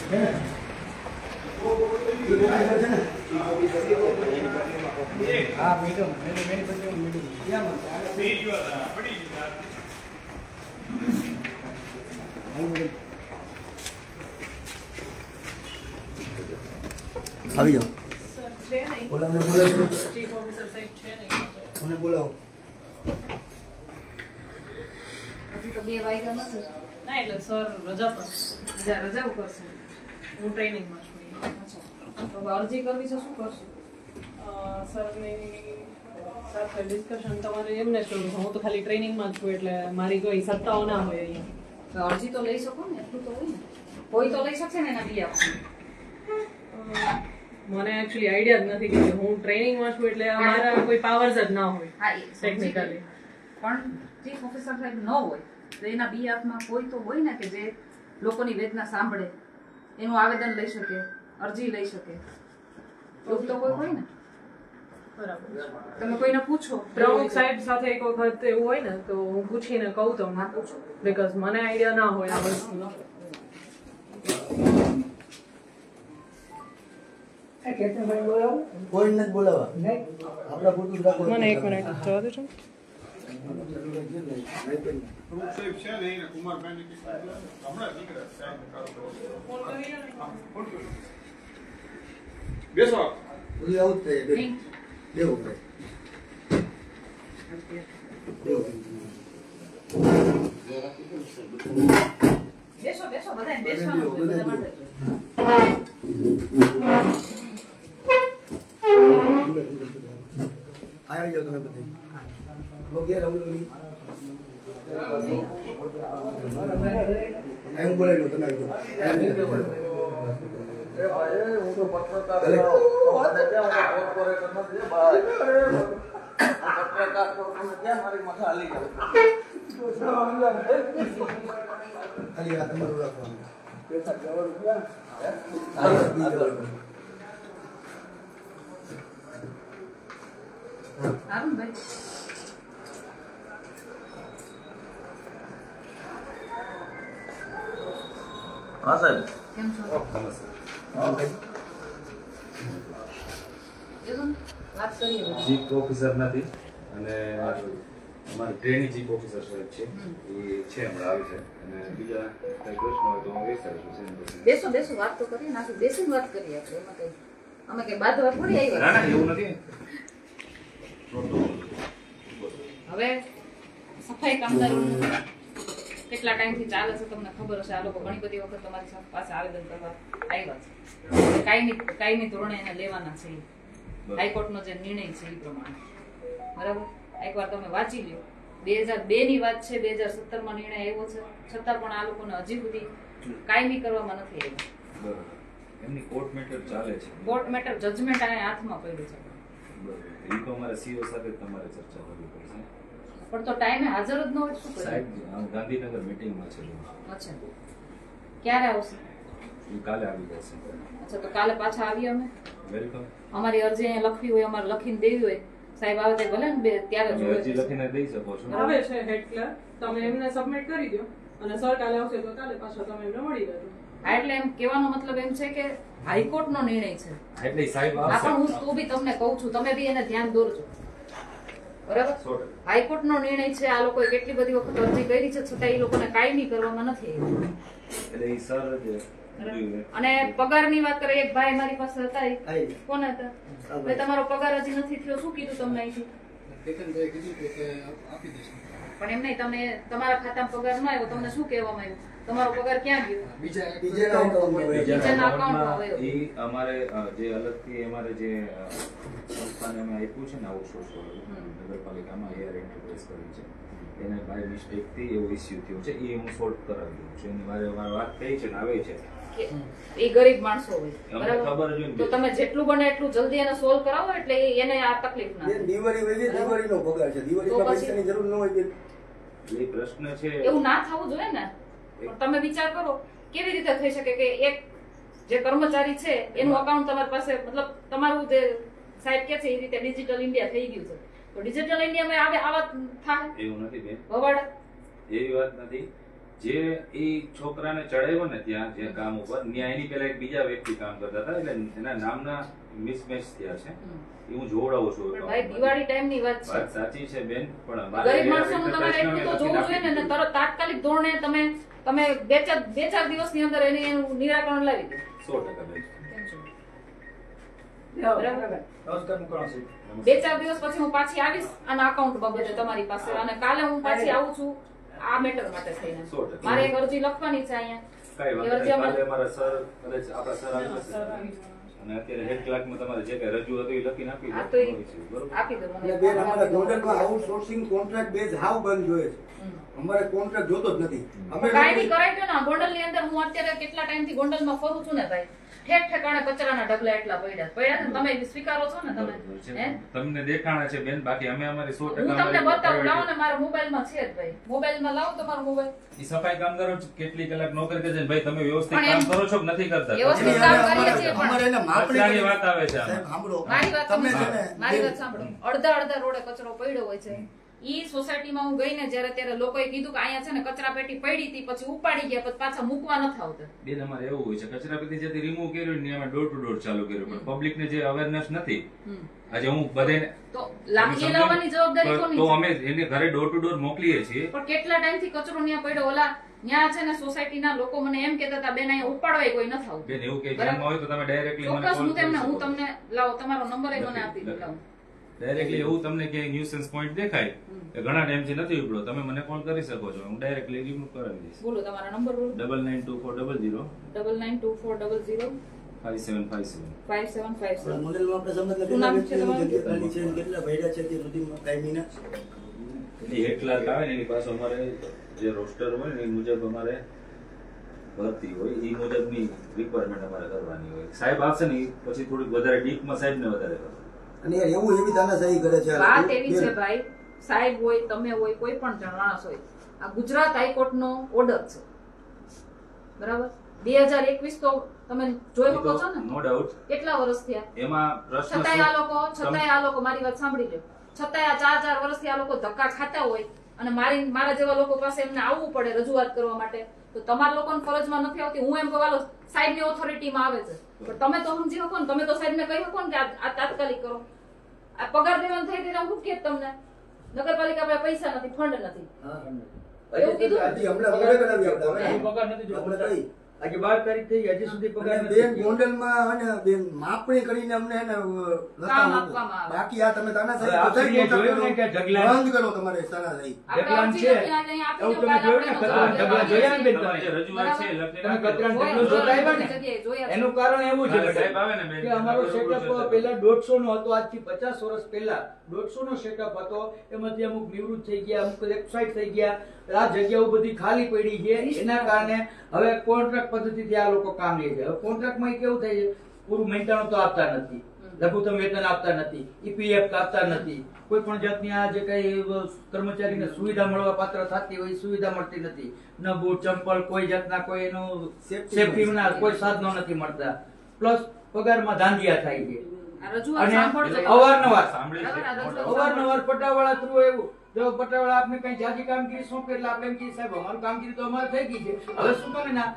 હા madam many પછી આવી જાઓ બોલાવો ચીફ ઓફિસર સાહેબ છે ને મને બોલાવો તો 2 વાગ્યા નથી ના એટલે સર રજા પર રજા કરશે હું ટ્રેનિંગમાં છું તો અરજી કરવી છે શું કરશું સરની સાથે ડિસ્કશન તમારે એમને જ કરવું હું તો ખાલી ટ્રેનિંગમાં છું એટલે મારી કોઈ સત્તાઓ ના હોય અહીંયા તો અરજી તો લઈ શકો ને એટલું તો હોય ને કોઈ તો લઈ શકશે ને એના બી મને એકચ્યુઅલી આઈડિયા જ નથી કે હું ટ્રેનિંગમાં છું એટલે મારા કોઈ પાવર્સ જ ના હોય હા ટેકનિકલી પણ ચીફ ઓફિસર સાહેબ ન હોય તો એના બીઆફમાં કોઈ તો હોય ને કે જે લોકોની વેદના સાંભળે એનું આવેદન લઈ શકે અરજી લઈ શકે એવું તો કોઈ હોય ને બરાબર તમે કોઈને પૂછો પ્રમુખ સાહેબ સાથે એક વખત એવું હોય ને તો હું પૂછીને કહું તમને પૂછો બીકોઝ મને આઈડિયા ના હોય આ વસ્તુનો કોઈ નથી બોલાવા આપણા પૂરતું રાખો મને એક મિનિટ જવા દેજો બેસો બધું આવું જ થાય દેવું થાય બેસો બેસો બધા બેસવાનું બધા માટે આવી જાઓ તમે બધે વગેરે રમણી એમ બોલાવી લો તમે આવી જાઓ હું તો પત્રકાર મને ત્યાં કોર્પોરેટર નથી ભાઈ પત્રકાર તો તમે ક્યાં મારી માથે હાલી ગયો ખાલી આ તમારું રાખવાનું પૈસા જવાનું ક્યાં અરુણભાઈ હા સાહેબ કેમ છો વાત કરીએ ચીફ ઓફિસર નથી અને અમારે ટ્રેનિંગ ચીફ ઓફિસર સાહેબ છે એ છે હમણાં આવે છે અને બીજા કઈ પ્રશ્ન હોય તો હું વિચારું છું બેસો બેસો વાત તો કરીએ ને આપણે બેસીને વાત કરીએ આપણે એમાં કઈ અમે કઈ બાદવા થોડી ના આવ્યા ના એવું નથી હવે સફાઈ કામદારોનું કેટલા ટાઈમથી ચાલે છે તમને ખબર હશે આ લોકો ઘણી બધી વખત તમારી પાસે આવેદન કરવા આવ્યા છે કાયમી ધોરણે એને લેવાના છે હાઈકોર્ટનો જે નિર્ણય છે એ પ્રમાણે બરાબર એકવાર તમે વાંચી લો 2002 ની વાત છે 2017 માં નિર્ણય આવ્યો છે છતાં પણ આ લોકોને હજી સુધી કાયમી કરવામાં નથી આવ્યું બરાબર એમની કોર્ટ મેટર ચાલે છે કોર્ટ મેટર જજમેન્ટ આ હાથમાં પડ્યું છે બરાબર એ તો અમારે સીઓ સાથે તમારે ચર્ચા કરવી પડશે પણ તો ટાઈમે હાજર જ ન હોય શું કરે સાહેબ ગાંધીનગર મીટિંગમાં છે અચ્છા ક્યારે આવશે એ કાલે આવી જશે અચ્છા તો કાલે પાછા આવીએ અમે વેલકમ અમારી અરજી અહીંયા લખવી હોય અમારે લખીને દેવી હોય સાહેબ આવે તો ભલે ને ત્યારે તમે અરજી લખીને દઈ શકો છો આવે છે હેડ ક્લર્ક તમે એમને સબમિટ કરી દો અને સર કાલે આવશે તો કાલે પાછા તમે એમને મળી લેજો એટલે એમ કહેવાનો મતલબ એમ છે કે હાઈકોર્ટ નો નિર્ણય છે એટલે સાહેબ આ આવશે પણ હું તો બી તમને કહું છું તમે બી એને ધ્યાન દોરજો બરાબર હાઈકોર્ટ નો નિર્ણય છે આ લોકોએ કેટલી બધી વખત અરજી કરી છે છતાં એ લોકોને કાયમી કરવામાં નથી આવ્યું એટલે એ સર અને પગારની વાત કરે એક ભાઈ મારી પાસે હતા કોણ હતા ભાઈ તમારો પગાર હજી નથી થયો શું કીધું તમને અહીંથી પણ એમ નહીં તમે તમારા ખાતામાં પગાર ન આવ્યો તમને શું કહેવામાં આવ્યું તમારો પગાર ક્યાં ગયો બીજાના અકાઉન્ટમાં આવ્યો એ અમારે જે અલગથી અમારે જે સંસ્થાને અમે આપ્યું છે ને આઉટસોર્સ નગરપાલિકામાં એર એન્ટરપ્રાઇઝ કરી છે એને મારી મિસ્ટેકથી એવો ઇસ્યુ થયો છે એ હું સોલ્વ કરાવી દઉં છું એની વારે વાત થઈ છે ને આવે છે એ ગરીબ માણસો હોય અમને ખબર જ હોય તો તમે જેટલું બને એટલું જલ્દી એને સોલ્વ કરાવો એટલે એને આ તકલીફ ના થાય. દિવાળી હોય છે દિવાળીનો પગાર છે દિવાળીમાં પૈસાની જરૂર ન હોય એ પ્રશ્ન છે એવું ના થવું જોઈએ ને પણ તમે વિચાર કરો કેવી રીતે થઈ શકે કે એક જે કર્મચારી છે એનું અકાઉન્ટ તમારી પાસે મતલબ તમારું જે સાહેબ કે છે એ રીતે ડિજિટલ ઇન્ડિયા થઈ ગયું છે તો ડિજિટલ ઇન્ડિયામાં આવા થાય એવું નથી બેન ભવાડ એવી વાત નથી જે એ છોકરાને ચડાવ્યો ને ત્યાં જે કામ ઉપર ત્યાં એની પેલા એક બીજા વ્યક્તિ કામ કરતા હતા એટલે એના નામના મિસમેચ થયા છે એ હું જોવડાવું છું. પણ ભાઈ દિવાળી ટાઈમની વાત છે. વાત સાચી છે બેન, પણ ગરીબ માણસોનું તમારે એટલું તો જોવું જોઈએ ને, તરત તાત્કાલિક ધોરણે તમે બે ચાર દિવસની અંદર એનું નિરાકરણ લાવી દો. 100% બેન. બે ચાર દિવસ પછી હું પાછી આવીશ આના અકાઉન્ટ બાબતે તમારી પાસે, અને કાલે હું પાછી આવું છું આ મેટર માટે થઈને. મારે એક અરજી લખવાની છે અહીંયા. કઈ વાત નહીં, કાલે અમારા સર કદાચ આપણા સર આવી જશે અને અત્યારે હેડ ક્લાર્કમાં તમારે જે કઈ રજૂ હતું એ લખીને આપી દો. બરોબર, આપી દો મને. બેન અમારા ગોંડલમાં આઉટસોર્સિંગ કોન્ટ્રાક્ટ બેઝ હાવ બંધ જોઈએ છે. અમારે કોન્ટ્રાક્ટ જોતો જ નથી. અમે કાયમી કરાવી દો ને. ગોંડલની અંદર હું અત્યારે કેટલા ટાઈમથી ગોંડલમાં ફરું છું ને ભાઈ, ઠેક ઠેકાણે કચરાના ઢગલા એટલા પડ્યા છે. તમે સ્વીકારો છો ને? તમે તમને દેખાણા છે બેન, બાકી અમે અમારી 100% હું તમને બતાવું. લાવો ને, મારા મોબાઈલમાં છે જ ભાઈ. મોબાઈલમાં લાવો તમારો મોબાઈલ. ઈ સફાઈ કામદારો કેટલી કલાક નોકરી કરે છે ભાઈ, તમે વ્યવસ્થિત કામ કરો છો કે નથી કરતા? વ્યવસ્થિત કામ કરીએ છીએ, પણ અમારે એને માપણી કચરાની વાત આવે છે આમાં. સાંભળો, મારી વાત તમે છે ને મારી વાત સાંભળો. અડધા રોડે કચરો પડ્યો હોય છે. ઈ સોસાયટીમાં હું ગઈ ને જયારે ત્યારે લોકોએ કીધું કે અહીંયા છે ને કચરા પેટી પડી હતી, પછી ઉપાડી ગયા, પછી પાછા મૂકવા નથી આવતા. બેન અમારે એવું હોય છે, કચરા પેટી જેથી રિમૂવ કર્યું ને એમાં ડોર ટુ ડોર ચાલુ કર્યું, પણ પબ્લિક ને જે અવેરનેસ નથી. આજે હું બધાને તો લાવવાની જવાબદારી કોની તો છે? અમે એને ઘરે ડોર ટુ ડોર મોકલીએ છીએ. પણ કેટલા ટાઈમથી કચરો ત્યાં પડ્યો? ઓલા ત્યાં છે ને સોસાયટીના લોકો મને એમ કહેતા હતા, બેન અહીંયા ઉપાડવાય કોઈ નથી આવતું. બેન એવું કે ધ્યાનમાં હોય તો તમે ડાયરેક્ટલી મને ચોક્કસ કોલ હું તમને લાવો તમારો નંબર એ મને આપી દો. લાવો ડાયરેક્ટલી એવું તમને કે ન્યુસન્સ પોઈન્ટ દેખાય કે ઘણા ટાઈમથી નથી ઉપડ્યો, તમે મને કોલ કરી શકો છો, હું ડાયરેક્ટલી રિમૂવ કરાવી દઈશ. બોલો તમારો નંબર બોલો. 992400 992400 5757. 5757. મોડેલમાં આપણે સમજ શું નામ છે તમારું? કેટલા છે કેટલા ભર્યા છે તે સુધીમાં કાયમીના એની હેડ ક્લાર્ક આવે ને એની પાસે અમારે જે રોસ્ટર હોય ને એ મુજબ અમારે ભરતી હોય, એ મુજબની રિક્વાયરમેન્ટ અમારે કરવાની હોય. સાહેબ આવશે ને ઈ પછી થોડીક વધારે ડીપમાં સાહેબને વધારે કરશે. અને યાર એવું એવી તાનાશાહી કરે છે. વાત એવી છે ભાઈ, સાહેબ હોય, તમે હોય, કોઈ પણ માણસ હોય, આ ગુજરાત હાઈકોર્ટનો ઓર્ડર છે, બરાબર? 2021 તો તમે જોઈ શકો છો ને, નો ડાઉટ. કેટલા વર્ષ થયા? એમાં પ્રશ્ન છતાંય આ લોકો મારી વાત સાંભળી લો, છતાંય આ 4 વર્ષથી આ લોકો ધક્કા ખાતા હોય અને મારા જેવા લોકો પાસે એમને આવવું પડે રજૂઆત કરવા માટે, તો તમારા લોકોને ફરજમાં નથી આવતી? હું એમ કહેવાલો સાહેબની ઓથોરિટીમાં આવે છે, પણ તમે તો સમજી શકો ને, તમે તો સાહેબને કહી શકો ને કે આ તાત્કાલિક કરો. આ પગાર દેવાનું થઈ ગયું, હું કે તમને નગરપાલિકા પાસે પૈસા નથી, ફંડ નથી, એવું કીધું. હજી હમણાં મોડે કરાવી આપતા પગાર નથી જોતો. આપણે કઈ આજે 12 તારીખ થઈ, હજી સુધી પગાર અને નથી. બેન ગોંડલમાં અને બેન માપણી કરીને અમને એને કામ આપવામાં આવે. બાકી આ તમે તાનાશાહી હવે આપણે બધાય જોયું ને કે ઢગલા- બંધ કરો તમારે તાનાશાહી. આપણે ઢગલાન અરજી છે. લખીને અહીંયા આપી એવું દો, તમે કાલે જોયું ને, આપણે કચરાના ઢગલા જોયા ને બેન તમારી જે તમે? રજૂઆત છે એ લખીને તમે આપી દો. કચરાના જોયા, ઢગલો જોતા આવ્યા ને? જગ્યાએ જોયા. એનું કારણ એવું છે કાલે સાહેબ આવે ને બેન, કે અમારો બરોબર સેટઅપ છે. પહેલા 150 નો હતો, આજથી 50 વર્ષ પહેલા 150 નો સેટઅપ હતો. એમાંથી અમુક નિવૃત્ત થઈ ગયા, અમુક વેબસાઇટ થઈ ગયા, આ જગ્યાઓ બધી ખાલી પડી છે. એના કારણે હવે કોન્ટ્રાક્ટ પદ્ધતિથી આ લોકો કામ લે છે. હવે કોન્ટ્રાક્ટમાં કેવું થાય છે, પૂરું મહેનતાણું તો આપતા નથી, લઘુત્તમ વેતન આપતા નથી, ઈપીએફ આપતા નથી, કોઈ પણ જાતની આ જે કઈ કર્મચારીને સુવિધા મળવા પાત્ર થતી હોય સુવિધા મળતી નથી. ન બૂટ ચંપલ, કોઈ જાતના કોઈ એનું સેફટીના કોઈ સાધનો નથી મળતા. પ્લસ પગારમાં ધાંધિયા થાય છે. આ રજૂઆત અને સાંભળજો. અવારનવાર સાંભળી છે. બરાબર, આ રજૂઆત અવારનવાર પટાવાળા થ્રુ એવું, જો પટાવાળા આપને કઈ જાજી કામગીરી સોંપે એટલે આપણે એમ કહીએ સાહેબ અમારું કામગીરી તો અમારે થઈ ગઈ છે, હવે શું કરે ના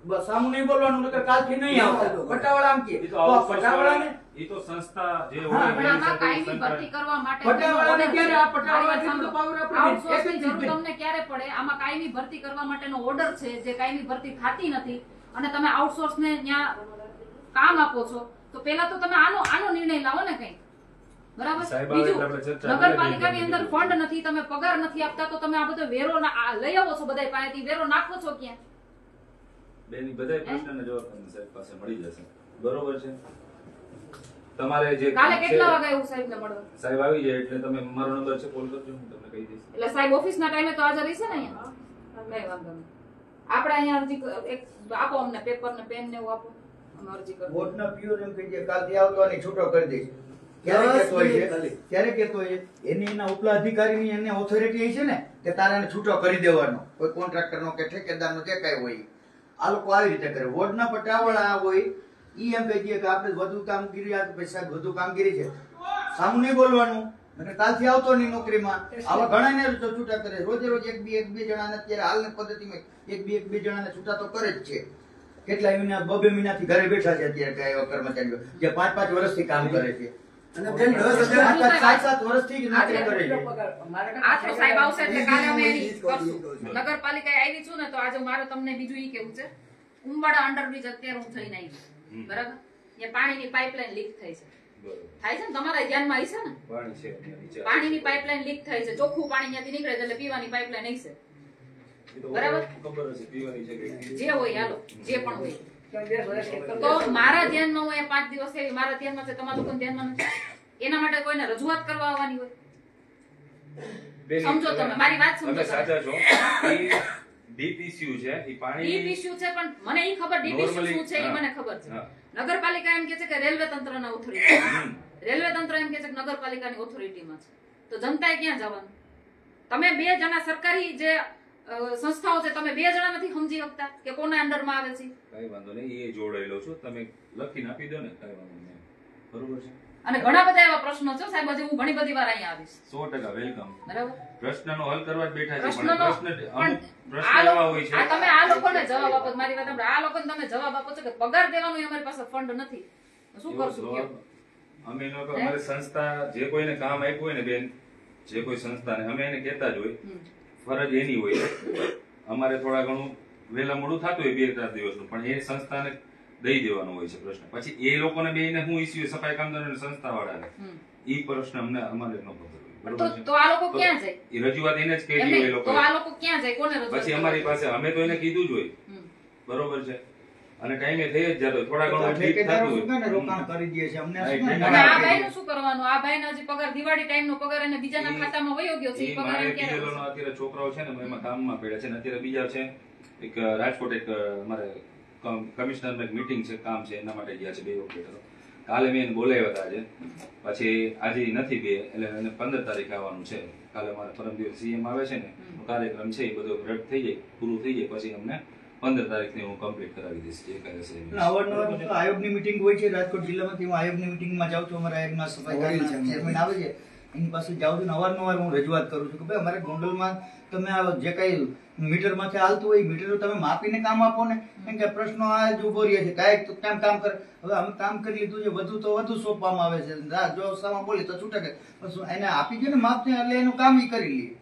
બસ સામું નહીં બોલવાનું, નકર કાલથી નહીં આવતા. પટાવાળા આમ કહે ઈ તો તો outsource પટાવાળાને ઈ તો સંસ્થા જે હા, હોય પણ એની આમાં સાથે કાયમી સંકળાય. ભરતી કરવા માટે પટાવાળાને ક્યારે આ મારી પટાવાળા વાત જેટલો power સાંભળો. આપણે આઉટસોર્સની એક જ જરૂર મિનિટ. તમને ક્યારે પડે? આમાં કાયમી ભરતી કરવા માટેનો ઓર્ડર છે, જે કાયમી ભરતી થતી નથી, અને તમે આઉટસોર્સને ત્યાં કામ આપો છો, તો પહેલા તો તમે આનો નિર્ણય લાવો ને કઈ, બરાબર? સાહેબ આવે બીજું, એટલે આપણે ચર્ચા નગરપાલિકાની કરીએ. અંદર ફંડ નથી, તમે પગાર નથી આપતા, તો તમે આ બધો વેરો લઈ આવો છો બધા પાસેથી, વેરો નાખો છો ક્યાં? બેન ઈ બધાય પ્રશ્નના જવાબ તમને સાહેબ પાસે મળી જશે. બરોબર છે? તમારે જે કાલે કામ છે, કેટલા વાગે એવું સાહેબને મળવા? સાહેબ આવી જાય એટલે તમે મારો નંબર છે, કોલ કરજો, હું તમને કહી દઈશ. એટલે સાહેબ ઓફિસના ટાઈમે તો હાજર રહેશે ને અહીંયા? નહીં, વાંધો નહીં. આપણે અહીંયા અરજી એક આપો, અમને પેપર ને પેન ને એવું આપો, અમે અરજી કરીએ. વોટના પ્યોર એમ કહી દે કાલથી આવતો અને છૂટો કરી દઈશ. ક્યારે કહેતો હોય છે, ક્યારે કહેતો હોય છે, એની એના ઉપલા અધિકારીની એને ઓથોરિટી છે ને કે તારે એને છૂટો કરી દેવાનો, કોઈ કોન્ટ્રાક્ટરનો કે ઠેકેદારનો જે કાંઈ હોય. આ લોકો આવી રીતે કરે. વોર્ડના પટાવાળા હોય ઈ એમ કહી દે કે આપણે વધુ કામગીરી, આ પૈસા વધુ કામગીરી છે, સામું નહીં બોલવાનું, અને કાલથી આવતો નહીં નોકરીમાં. આવા ઘણાને છૂટા કરે, રોજે રોજ એક બે જણાને અત્યારે હાલની પદ્ધતિમાં એક બે જણાને છૂટા તો કરે જ છે. કેટલા મહિના 2 મહિનાથી ઘરે બેઠા છે અત્યારે કયા એવા કર્મચારીઓ જે 5 વર્ષથી કામ કરે છે અને બેન 10,000 7 વર્ષથી જ નોકરી કરે છે. આ તો સાહેબ આવશે એટલે કાલે અમે એની કરશું. નગરપાલિકાએ આવી છું ને તો આજે મારે તમને બીજું ઈ કેવું છે, ઉંબાડા અંડરબ્રિજ અત્યારે હું થઈને આવી છું, બરાબર? ત્યાં પાણીની પાઇપલાઇન લીક થઈ છે. થાય છે ને, તમારા ધ્યાનમાં હશે ને? પાણીની પાઇપલાઇન લીક થઈ છે, ચોખ્ખું પાણી ત્યાંથી નીકળે છે એટલે પીવાની પાઇપલાઇન હશે, બરાબર? જે હોય હાલો, જે પણ હોય. તો મારા ધ્યાનમાં હોય 5 દિવસ થઈ, મારા ધ્યાનમાં છે, તમારા લોકોના ધ્યાનમાં નથી. એના માટે કોઈને રજૂઆત કરવા આવવાની હોય? સમજો તમે મારી વાત, સમજો. સાચા છો. ડીપ ઇશ્યુ છે, ઈ પાણી ડીપ ઇશ્યુ છે, પણ મને ઈ ખબર ડીપ ઇશ્યુ શું છે ઈ મને ખબર છે. નગરપાલિકા એમ કે છે કે રેલવે તંત્રના ઓથોરિટી, રેલવે તંત્ર એમ કે છે કે નગરપાલિકાની ઓથોરિટીમાં છે. તો જનતાએ ક્યાં જવાનું? તમે 2 જણા સરકારી જે સંસ્થાઓ છે, તમે 2 જણા નથી સમજી શકતા કે કોના અંડરમાં આવે છે? કઈ વાંધો નહીં, એ જોડાયેલો છું, તમે લખીને આપી દો ને, કઈ વાંધો નહીં, બરોબર છે. અને ઘણા બધા એવા પ્રશ્નો છે સાહેબ, હજી હું ઘણી બધી વાર અહીંયા આવીશ. 100% વેલકમ. બરાબર? પ્રશ્નનો હલ કરવા જ બેઠા છે, પ્રશ્નનો પણ પ્રશ્ન એવા હોય છે. તમે આ લોકોને જવાબ આપો, મારી વાત સાંભળો, આ લોકોને તમે જવાબ આપો છો કે પગાર દેવાનો અમારી પાસે ફંડ નથી, શું કરશું કયો? અમે લોકો અમારી સંસ્થા જે કોઈને કામ આપ્યું હોય ને બેન, જે કોઈ સંસ્થાને અમે એને કહેતા જ હોય, ફરજ એની હોય. અમારે થોડા ઘણું વહેલા મોડું થતું હોય 2-4 દિવસનું, પણ એ સંસ્થાને દઈ દેવાનો હોય છે પ્રશ્ન. પછી એ લોકોને બેને શું ઇસ્યુ સફાઈ કામદારો સંસ્થા વાળાને ઈ પ્રશ્ન અમને અમારે ન ખબર. તો આ લોકો ક્યાં જાય? એ રજૂઆત એને જ કહી હોય એ લોકો. તો આ લોકો ક્યાં જાય? કોને રજૂઆત? પછી અમારી પાસે અમે તો એને કીધું જ હોય, બરોબર છે. અને ટાઈમે થઈ જ જતો, થોડા ઘણું ઠીક થતું હોય, રોકાણ કરી દે છે અમને. અને આ ભાઈનું શું કરવાનું? આ ભાઈને હજી પગાર દિવાળી ટાઈમનો પગાર એને બીજાના ખાતામાં વયો ગયો છે. ઈ પગાર એમ ક્યારે? અત્યારે છોકરાઓ છે ને એમાં કામમાં પડ્યા છે ને, અત્યારે બીજા છે એક રાજકોટ એક અમારે કમિશનર એક મીટિંગ છે, કામ છે, એના માટે ગયા છે 2 ઓપરેટરો. કાલે મેં એને બોલાવ્યા હતા આજે, પછી આજે નથી 2 એટલે એને 15 તારીખે આવવાનું છે. કાલે અમારે પરમ દિવસ સીએમ આવે છે ને, કાર્યક્રમ છે એ બધો રદ થઈ જાય, પૂરું થઈ જાય પછી અમને 15 તારીખની હું કમ્પ્લીટ કરાવી દઈશ. જે કાંઈ હશે અવારનવાર આયોગની મીટિંગ હોય છે રાજકોટ જિલ્લામાંથી. હું આયોગની મીટિંગમાં જાઉં છું, અમારા આયોગમાં સફાઈ ચેરમેન આવે છે એની પાસે જાઉં છું. અવારનવાર હું રજૂઆત કરું છું કે ભાઈ અમારે ગોંડલમાં તમે જે કઈ મીટરમાંથી હાલતું હોય મીટર તમે માપીને કામ આપો ને, કેમ કે પ્રશ્નો આ જ ઉભો રહે છે, કાંઈક કેમ કામ કરે. હવે અમે કામ કરી લીધું છે, વધુ તો વધુ સોંપવામાં આવે છે, જો સામા બોલી તો છૂટે કે એને આપી દે ને માપને, એટલે એનું કામ ઈ કરી લઈએ.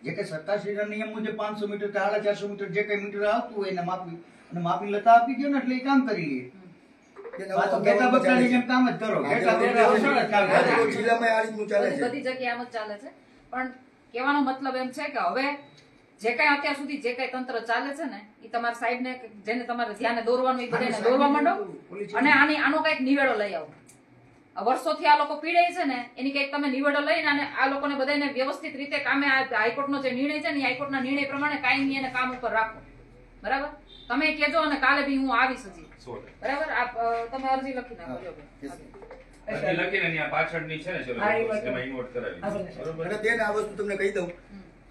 જે કઈ સરકારશ્રીના નિયમ મુજબ 500 મીટર કે 450 મીટર જે કઈ મીટર આવતું હોય એને માપી અને માપી લેતા આપી દો ને, એટલે એ કામ કરી લઈએ. ગેટા બકરાની જેમ કામ જ કરો. જિલ્લામાં આ રીતનું ચાલે છે, બધી જગ્યાએ આમ જ ચાલે છે. પણ કહેવાનો મતલબ એમ છે કે હવે જે કઈ અત્યાર સુધી જે કઈ તંત્ર ચાલે છે ને, એ તમારા સાહેબને જેને તમારે ધ્યાને દોરવાનું એ બધાને દોરવા માંડો અને આનો કઈક નિવેડો લઈ આવો. વર્ષોથી આ લોકો પીડાય છે ને, એની કઈક તમે નિવેડો લઈને અને આ લોકોને બધાને વ્યવસ્થિત રીતે કામે હાઈકોર્ટનો જે નિર્ણય છે ને, હાઈકોર્ટના નિર્ણય પ્રમાણે કાયમી એને કામ ઉપર રાખો, બરાબર? તમે કહેજો અને કાલે બી હું આવીશ હજી, બરાબર? તમે અરજી લખી નાખો. લખીને ત્યાં પાછળની છે ને, ચલો એમાં ઇન્વર્ટ કરાવી, બરોબર? અને બેન આ વસ્તુ તમને કહી દઉં,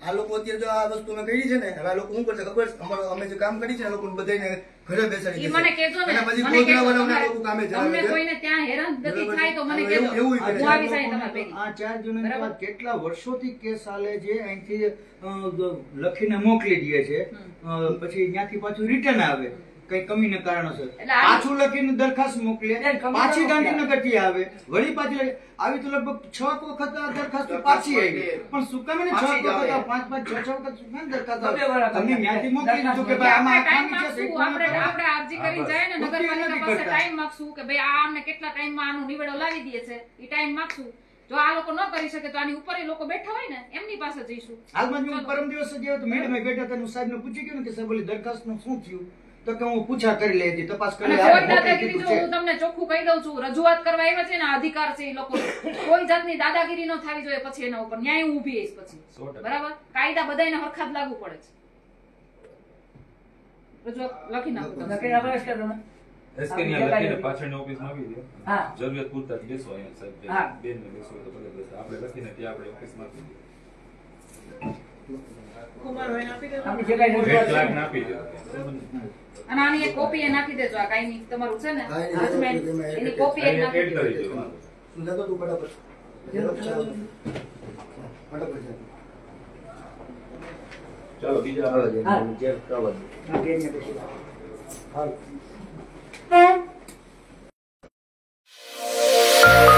આ લોકો અત્યારે જો આ વસ્તુ અમે કરી છે ને, હવે આ લોકો શું કરશે ખબર છે? અમે જે કામ કરી છે ને, લોકો બધાને ઘરે બેસાડી ઈ મને કહેજો ને, અને પછી મને કહેજો. ગોધરાવાળાના લોકો કામે તમને જણાવે કોઈને ત્યાં હેરાનગતિ થાય તો મને એવું કહેજો. કરે છે. હું આવીશ અહીં તમારી ભેગી. આ 4 જૂનની વાત કેટલા વર્ષોથી કેસ ચાલે છે, અહીંથી લખીને મોકલી દે છે, પછી ત્યાંથી પાછું રિટર્ન આવે કઈ કમીને કારણોસર, પાછું લખીને દરખાસ્ત મોકલે, પાછી ગાંધીનગર થી આવે, વળી પાછી આવી તો લગભગ 6 વખત દરખાસ્ત પાછી આવી. પણ શું કામ 6 વખત 5-5 6 વખત શું કામ દરખાસ્ત તમે ત્યાંથી મોકલી દીધું કે ભાઈ આમાં ટાઈમ માંગશું, આપણે અરજી કરીને જાય ને નગરપાલિકા પાસે ટાઈમ માંગશું કે ભાઈ આ અમને કેટલા ટાઈમમાં આનો નિવેડો લાવી દે છે, એ ટાઈમ માંગશું. જો આ લોકો ન કરી શકે તો આની ઉપર એ લોકો બેઠા હોય ને એમની પાસે જઈશું. હાલમાં હું પરમ દિવસે ગયો તો મેડમે બેઠા હતા, હું સાહેબને પૂછી ગયો ને કે સાહેબ ઓલી દરખાસ્તનું શું થયું, તો કે હું પૂછા કરી લેતી, તપાસ કરી અને કોઈ દાદાગીરી જો હું તમને ચોખ્ખું કહી દઉં છું, રજૂઆત કરવા આવ્યા છે ને, અધિકાર છે એ લોકો, કોઈ જાતની દાદાગીરી ન થવી જોઈએ. પછી એના ઉપર ન્યાય હું ઊભી આવીશ પછી, બરાબર? કાયદા બધાને હરખા જ લાગુ પડે છે. રજૂઆત લખી નાખો. લખીને પાછળની ઓફિસમાં આવી દો, જરૂરિયાત પૂરતા બેસો અહીંયા સાહેબ, બેન ને બેસો તો ભલે બેસો, આપણે લખીને ત્યાં આપણે ઓફિસમાં આપી દઈએ. કુમારભાઈને આપી દેજો. 1 લાખ આપી દો. અને આની એક કોપી એ નાખી દેજો. આ કાઈ તમારું છે ને જજમેન્ટ, એની કોપી એક નાખી દેજો. શું થતો તું ફટાફટ ચાલો બીજા હા